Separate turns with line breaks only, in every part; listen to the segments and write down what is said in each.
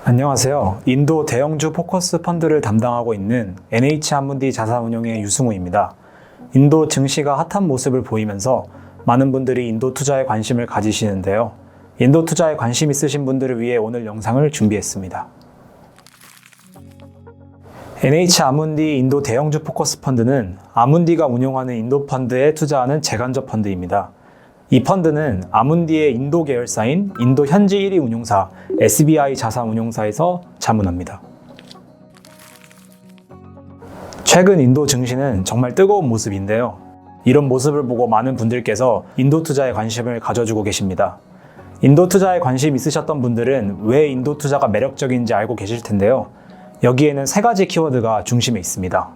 안녕하세요. 인도 대형주 포커스 펀드를 담당하고 있는 NH아문디 자산운용의 유승우입니다. 인도 증시가 핫한 모습을 보이면서 많은 분들이 인도 투자에 관심을 가지시는데요. 인도 투자에 관심 있으신 분들을 위해 오늘 영상을 준비했습니다. NH아문디 인도 대형주 포커스 펀드는 아문디가 운용하는 인도 펀드에 투자하는 재간접 펀드입니다. 이 펀드는 아문디의 인도 계열사인 인도 현지 1위 운용사 SBI 자산운용사에서 자문합니다. 최근 인도 증시는 정말 뜨거운 모습인데요. 이런 모습을 보고 많은 분들께서 인도 투자에 관심을 가져주고 계십니다. 인도 투자에 관심 있으셨던 분들은 왜 인도 투자가 매력적인지 알고 계실 텐데요. 여기에는 세 가지 키워드가 중심에 있습니다.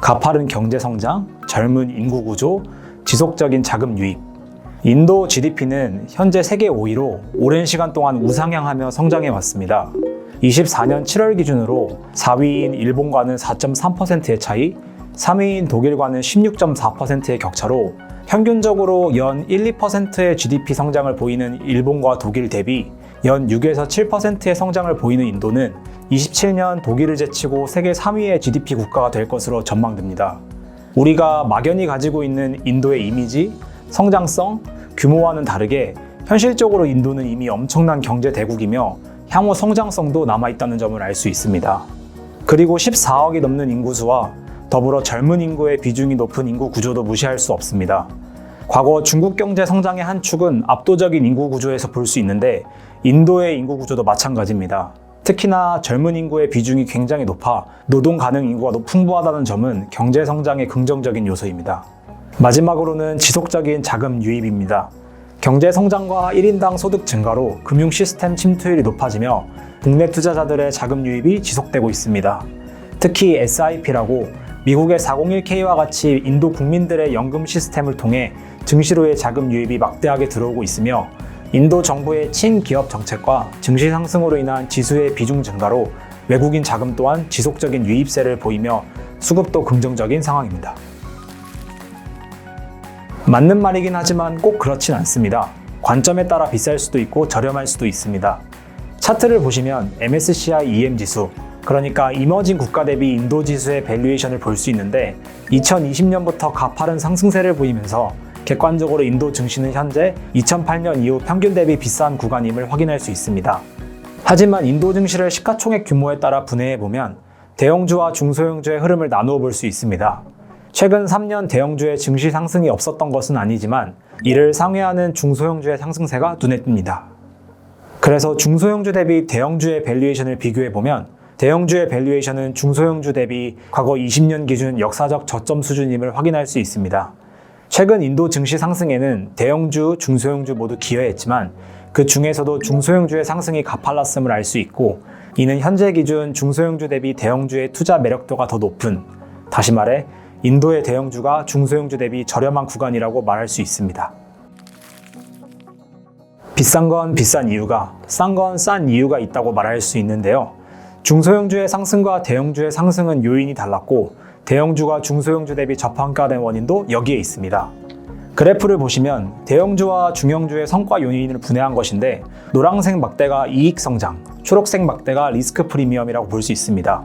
가파른 경제 성장, 젊은 인구 구조, 지속적인 자금 유입. 인도 GDP는 현재 세계 5위로 오랜 시간 동안 우상향하며 성장해 왔습니다. 24년 7월 기준으로 4위인 일본과는 4.3%의 차이, 3위인 독일과는 16.4%의 격차로 평균적으로 연 1-2%의 GDP 성장을 보이는 일본과 독일 대비 연 6에서 7%의 성장을 보이는 인도는 27년 독일을 제치고 세계 3위의 GDP 국가가 될 것으로 전망됩니다. 우리가 막연히 가지고 있는 인도의 이미지, 성장성, 규모와는 다르게 현실적으로 인도는 이미 엄청난 경제 대국이며 향후 성장성도 남아있다는 점을 알 수 있습니다. 그리고 14억이 넘는 인구수와 더불어 젊은 인구의 비중이 높은 인구 구조도 무시할 수 없습니다. 과거 중국 경제 성장의 한 축은 압도적인 인구 구조에서 볼 수 있는데 인도의 인구 구조도 마찬가지입니다. 특히나 젊은 인구의 비중이 굉장히 높아 노동 가능 인구가 풍부하다는 점은 경제 성장의 긍정적인 요소입니다. 마지막으로는 지속적인 자금 유입입니다. 경제 성장과 1인당 소득 증가로 금융 시스템 침투율이 높아지며 국내 투자자들의 자금 유입이 지속되고 있습니다. 특히 SIP라고 미국의 401K와 같이 인도 국민들의 연금 시스템을 통해 증시로의 자금 유입이 막대하게 들어오고 있으며 인도 정부의 친기업 정책과 증시 상승으로 인한 지수의 비중 증가로 외국인 자금 또한 지속적인 유입세를 보이며 수급도 긍정적인 상황입니다. 맞는 말이긴 하지만 꼭 그렇진 않습니다. 관점에 따라 비쌀 수도 있고 저렴할 수도 있습니다. 차트를 보시면 MSCI EM 지수, 그러니까 이머징 국가 대비 인도 지수의 밸류에이션을 볼 수 있는데 2020년부터 가파른 상승세를 보이면서 객관적으로 인도 증시는 현재 2008년 이후 평균 대비 비싼 구간임을 확인할 수 있습니다. 하지만 인도 증시를 시가총액 규모에 따라 분해해보면 대형주와 중소형주의 흐름을 나누어 볼 수 있습니다. 최근 3년 대형주의 증시 상승이 없었던 것은 아니지만 이를 상회하는 중소형주의 상승세가 눈에 띕니다. 그래서 중소형주 대비 대형주의 밸류에이션을 비교해보면 대형주의 밸류에이션은 중소형주 대비 과거 20년 기준 역사적 저점 수준임을 확인할 수 있습니다. 최근 인도 증시 상승에는 대형주, 중소형주 모두 기여했지만 그 중에서도 중소형주의 상승이 가팔랐음을 알 수 있고 이는 현재 기준 중소형주 대비 대형주의 투자 매력도가 더 높은, 다시 말해 인도의 대형주가 중소형주 대비 저렴한 구간이라고 말할 수 있습니다. 비싼 건 비싼 이유가, 싼 건 싼 이유가 있다고 말할 수 있는데요. 중소형주의 상승과 대형주의 상승은 요인이 달랐고 대형주가 중소형주 대비 저평가된 원인도 여기에 있습니다. 그래프를 보시면 대형주와 중형주의 성과 요인을 분해한 것인데 노란색 막대가 이익 성장, 초록색 막대가 리스크 프리미엄이라고 볼 수 있습니다.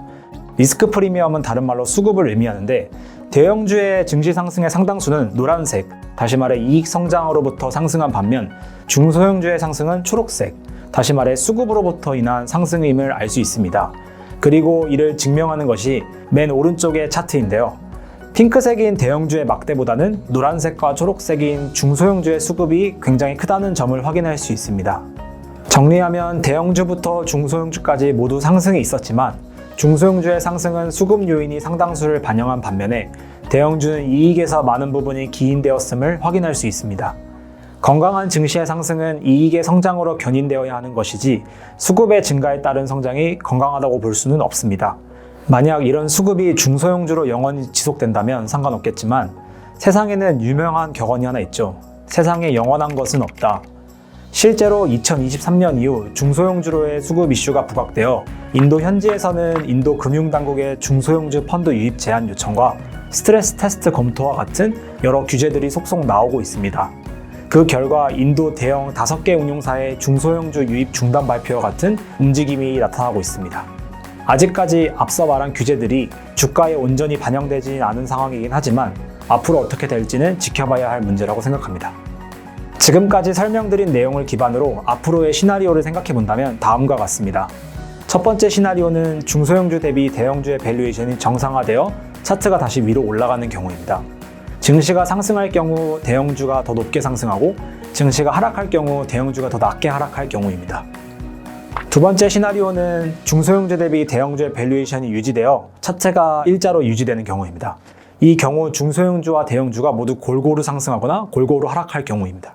리스크 프리미엄은 다른 말로 수급을 의미하는데 대형주의 증시 상승의 상당수는 노란색, 다시 말해 이익 성장으로부터 상승한 반면 중소형주의 상승은 초록색, 다시 말해 수급으로부터 인한 상승임을 알 수 있습니다. 그리고 이를 증명하는 것이 맨 오른쪽의 차트인데요. 핑크색인 대형주의 막대보다는 노란색과 초록색인 중소형주의 수급이 굉장히 크다는 점을 확인할 수 있습니다. 정리하면 대형주부터 중소형주까지 모두 상승이 있었지만 중소형주의 상승은 수급 요인이 상당수를 반영한 반면에 대형주는 이익에서 많은 부분이 기인되었음을 확인할 수 있습니다. 건강한 증시의 상승은 이익의 성장으로 견인되어야 하는 것이지 수급의 증가에 따른 성장이 건강하다고 볼 수는 없습니다. 만약 이런 수급이 중소형주로 영원히 지속된다면 상관없겠지만 세상에는 유명한 격언이 하나 있죠. 세상에 영원한 것은 없다. 실제로 2023년 이후 중소형주로의 수급 이슈가 부각되어 인도 현지에서는 인도 금융당국의 중소형주 펀드 유입 제한 요청과 스트레스 테스트 검토와 같은 여러 규제들이 속속 나오고 있습니다. 그 결과 인도 대형 5개 운용사의 중소형주 유입 중단 발표와 같은 움직임이 나타나고 있습니다. 아직까지 앞서 말한 규제들이 주가에 온전히 반영되지는 않은 상황이긴 하지만 앞으로 어떻게 될지는 지켜봐야 할 문제라고 생각합니다. 지금까지 설명드린 내용을 기반으로 앞으로의 시나리오를 생각해 본다면 다음과 같습니다. 첫 번째 시나리오는 중소형주 대비 대형주의 밸류에이션이 정상화되어 차트가 다시 위로 올라가는 경우입니다. 증시가 상승할 경우 대형주가 더 높게 상승하고 증시가 하락할 경우 대형주가 더 낮게 하락할 경우입니다. 두 번째 시나리오는 중소형주 대비 대형주의 밸류에이션이 유지되어 차트가 일자로 유지되는 경우입니다. 이 경우 중소형주와 대형주가 모두 골고루 상승하거나 골고루 하락할 경우입니다.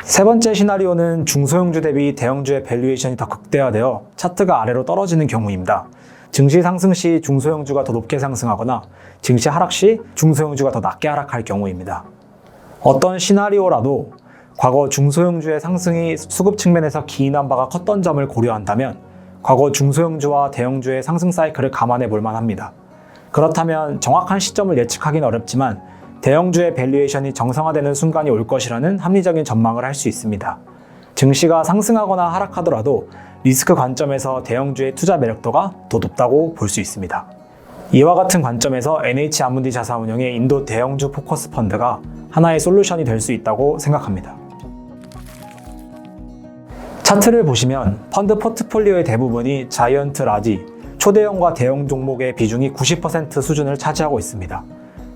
세 번째 시나리오는 중소형주 대비 대형주의 밸류에이션이 더 극대화되어 차트가 아래로 떨어지는 경우입니다. 증시 상승 시 중소형주가 더 높게 상승하거나 증시 하락 시 중소형주가 더 낮게 하락할 경우입니다. 어떤 시나리오라도 과거 중소형주의 상승이 수급 측면에서 기인한 바가 컸던 점을 고려한다면 과거 중소형주와 대형주의 상승 사이클을 감안해 볼 만합니다. 그렇다면 정확한 시점을 예측하기는 어렵지만 대형주의 밸류에이션이 정상화되는 순간이 올 것이라는 합리적인 전망을 할 수 있습니다. 증시가 상승하거나 하락하더라도 리스크 관점에서 대형주의 투자 매력도가 더 높다고 볼 수 있습니다. 이와 같은 관점에서 NH아문디 자산운용의 인도 대형주 포커스 펀드가 하나의 솔루션이 될 수 있다고 생각합니다. 차트를 보시면 펀드 포트폴리오의 대부분이 자이언트 라지, 초대형과 대형 종목의 비중이 90% 수준을 차지하고 있습니다.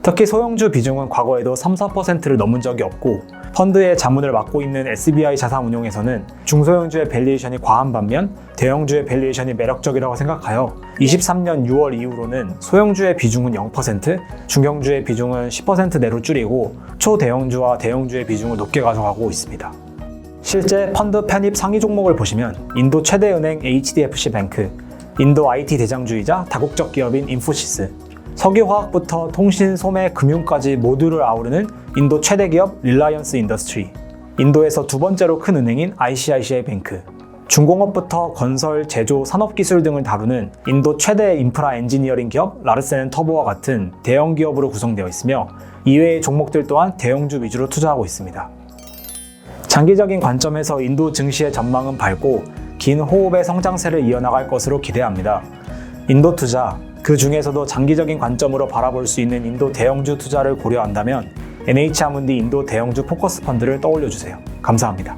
특히 소형주 비중은 과거에도 3-4%를 넘은 적이 없고 펀드의 자문을 맡고 있는 SBI 자산운용에서는 중소형주의 밸류에이션이 과한 반면 대형주의 밸류에이션이 매력적이라고 생각하여 23년 6월 이후로는 소형주의 비중은 0%, 중형주의 비중은 10% 내로 줄이고 초대형주와 대형주의 비중을 높게 가져가고 있습니다. 실제 펀드 편입 상위 종목을 보시면 인도 최대 은행 HDFC 뱅크, 인도 IT 대장주이자 다국적 기업인 인포시스, 석유화학부터 통신, 소매, 금융까지 모두를 아우르는 인도 최대 기업 릴라이언스 인더스트리, 인도에서 두 번째로 큰 은행인 ICICI 뱅크, 중공업부터 건설, 제조, 산업기술 등을 다루는 인도 최대 인프라 엔지니어링 기업 라르센 앤 터보와 같은 대형 기업으로 구성되어 있으며 이외의 종목들 또한 대형주 위주로 투자하고 있습니다. 장기적인 관점에서 인도 증시의 전망은 밝고 긴 호흡의 성장세를 이어나갈 것으로 기대합니다. 인도 투자, 그 중에서도 장기적인 관점으로 바라볼 수 있는 인도 대형주 투자를 고려한다면 NH아문디 인도 대형주 포커스 펀드를 떠올려주세요. 감사합니다.